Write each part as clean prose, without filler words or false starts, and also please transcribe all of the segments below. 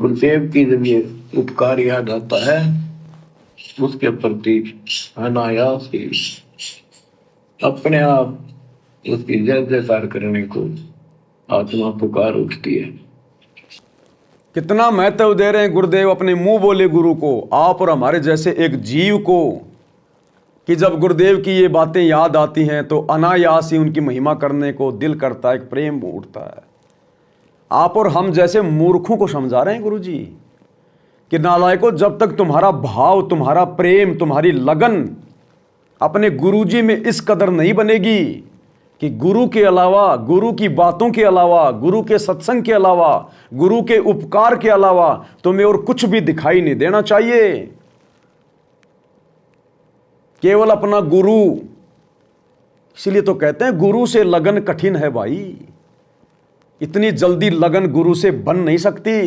गुरुदेव की जब ये उपकार याद आता है उसके प्रति अनायास ही अपने आप उसकी जय जयकार करने को आत्मा पुकार उठती है। कितना महत्व दे रहे हैं गुरुदेव अपने मुंह बोले गुरु को, आप और हमारे जैसे एक जीव को, कि जब गुरुदेव की ये बातें याद आती हैं तो अनायास ही उनकी महिमा करने को दिल करता है, एक प्रेम उठता है। आप और हम जैसे मूर्खों को समझा रहे हैं गुरु जी कि नालायकों, जब तक तुम्हारा भाव, तुम्हारा प्रेम, तुम्हारी लगन अपने गुरु जी में इस कदर नहीं बनेगी कि गुरु के अलावा, गुरु की बातों के अलावा, गुरु के सत्संग के अलावा, गुरु के उपकार के अलावा तुम्हें और कुछ भी दिखाई नहीं देना चाहिए, केवल अपना गुरु। इसलिए तो कहते हैं गुरु से लगन कठिन है भाई, इतनी जल्दी लगन गुरु से बन नहीं सकती।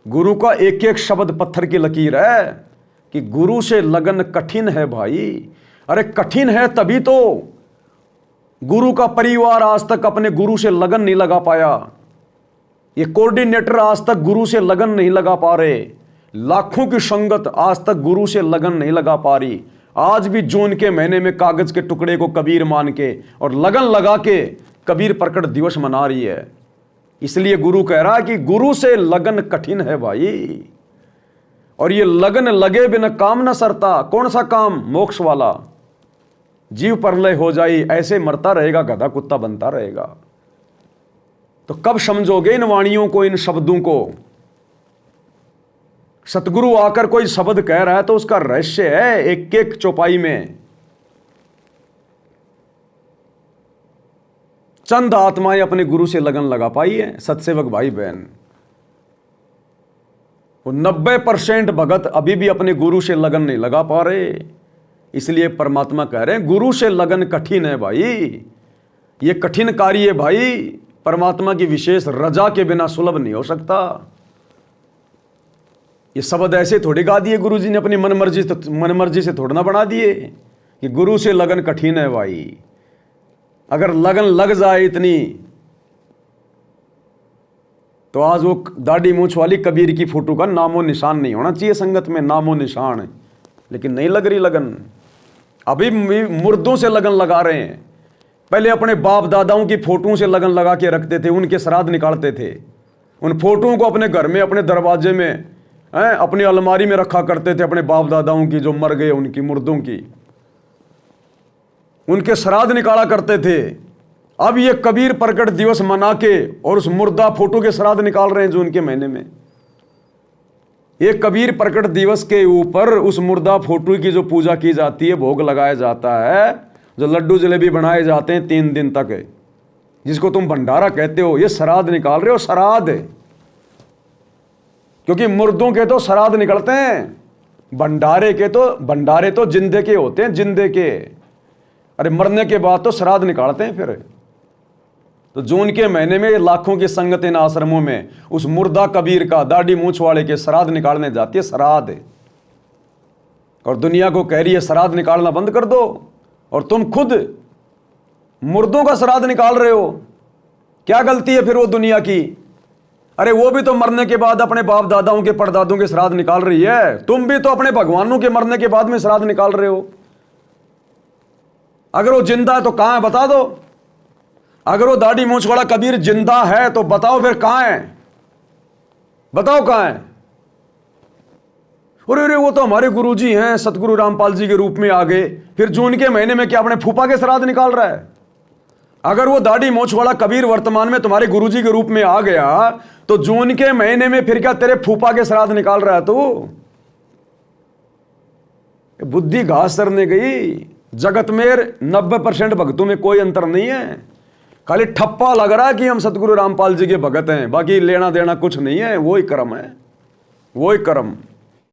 गुरु का एक एक शब्द पत्थर की लकीर है कि गुरु से लगन कठिन है भाई। अरे कठिन है तभी तो गुरु का परिवार आज तक अपने गुरु से लगन नहीं लगा पाया, ये कोऑर्डिनेटर आज तक गुरु से लगन नहीं लगा पा रहे, लाखों की संगत आज तक गुरु से लगन नहीं लगा पा रही। आज भी जून के महीने में कागज के टुकड़े को कबीर मान के और लगन लगा के कबीर प्रकट दिवस मना रही है। इसलिए गुरु कह रहा है कि गुरु से लगन कठिन है भाई, और ये लगन लगे बिना काम ना सरता। कौन सा काम? मोक्ष वाला। जीव परलय हो जाए ऐसे मरता रहेगा, गधा कुत्ता बनता रहेगा। तो कब समझोगे इन वाणियों को, इन शब्दों को? सतगुरु आकर कोई शब्द कह रहा है तो उसका रहस्य है एक एक चौपाई में। चंद आत्माएं अपने गुरु से लगन लगा पाई है, सत्सेवक भाई बहन। वो 90% भगत अभी भी अपने गुरु से लगन नहीं लगा पा रहे। इसलिए परमात्मा कह रहे हैं गुरु से लगन कठिन है भाई, ये कठिन कार्य है भाई, परमात्मा की विशेष रजा के बिना सुलभ नहीं हो सकता। ये शब्द ऐसे थोड़ी गा दिए गुरु जी ने, अपनी मनमर्जी से थोड़ा ना बना दिए कि गुरु से लगन कठिन है भाई। अगर लगन लग जाए इतनी तो आज वो दाढ़ी मूंछ वाली कबीर की फोटो का नामो निशान नहीं होना चाहिए संगत में, नामो निशान। लेकिन नहीं लग रही लगन, अभी मुर्दों से लगन लगा रहे हैं। पहले अपने बाप दादाओं की फोटों से लगन लगा के रखते थे, उनके श्राद्ध निकालते थे, उन फोटों को अपने घर में, अपने दरवाजे में, अपनी अलमारी में रखा करते थे, अपने बाप दादाओं की जो मर गए उनकी मुर्दों की, उनके श्राद्ध निकाला करते थे। अब ये कबीर प्रकट दिवस मना के और उस मुर्दा फोटो के श्राद्ध निकाल रहे हैं जून के महीने में। ये कबीर प्रकट दिवस के ऊपर उस मुर्दा फोटो की जो पूजा की जाती है, भोग लगाया जाता है, जो लड्डू जलेबी बनाए जाते हैं 3 दिन तक, जिसको तुम भंडारा कहते हो, ये श्राद्ध निकाल रहे हो। श्राद्ध, क्योंकि मुर्दों के तो श्राद्ध निकलते हैं, भंडारे तो जिंदे के होते हैं, जिंदे के। अरे मरने के बाद तो श्राद्ध निकालते हैं फिर। तो जून के महीने में लाखों की संगत इन आश्रमों में उस मुर्दा कबीर का, दाढ़ी मूंछ वाले के श्राद्ध निकालने जाती है, श्राद्ध। और दुनिया को कह रही है श्राद्ध निकालना बंद कर दो, और तुम खुद मुर्दों का श्राद्ध निकाल रहे हो। क्या गलती है फिर वो दुनिया की? अरे वो भी तो मरने के बाद अपने बाप दादाओं के, परदादों के श्राद्ध निकाल रही है, तुम भी तो अपने भगवानों के मरने के बाद में श्राद्ध निकाल रहे हो। अगर वो जिंदा है तो कहां है बता दो। अगर वो दाढ़ी मूंछ वाला कबीर जिंदा है तो बताओ फिर कहां है, बताओ कहां है। अरे वो तो हमारे गुरुजी हैं, सतगुरु रामपाल जी के रूप में आ गए, फिर जून के महीने में क्या अपने फूफा के श्राद्ध निकाल रहा है? अगर वो दाढ़ी मूंछ वाला कबीर वर्तमान में तुम्हारे गुरुजी के रूप में आ गया तो जून के महीने में फिर क्या तेरे फूफा के श्राद्ध निकाल रहा है? तो बुद्धि घास सरने गई। जगत में 90% भक्तों में कोई अंतर नहीं है, खाली ठप्पा लग रहा है कि हम सतगुरु रामपाल जी के भगत हैं, बाकी लेना देना कुछ नहीं है। वही कर्म है, वही कर्म।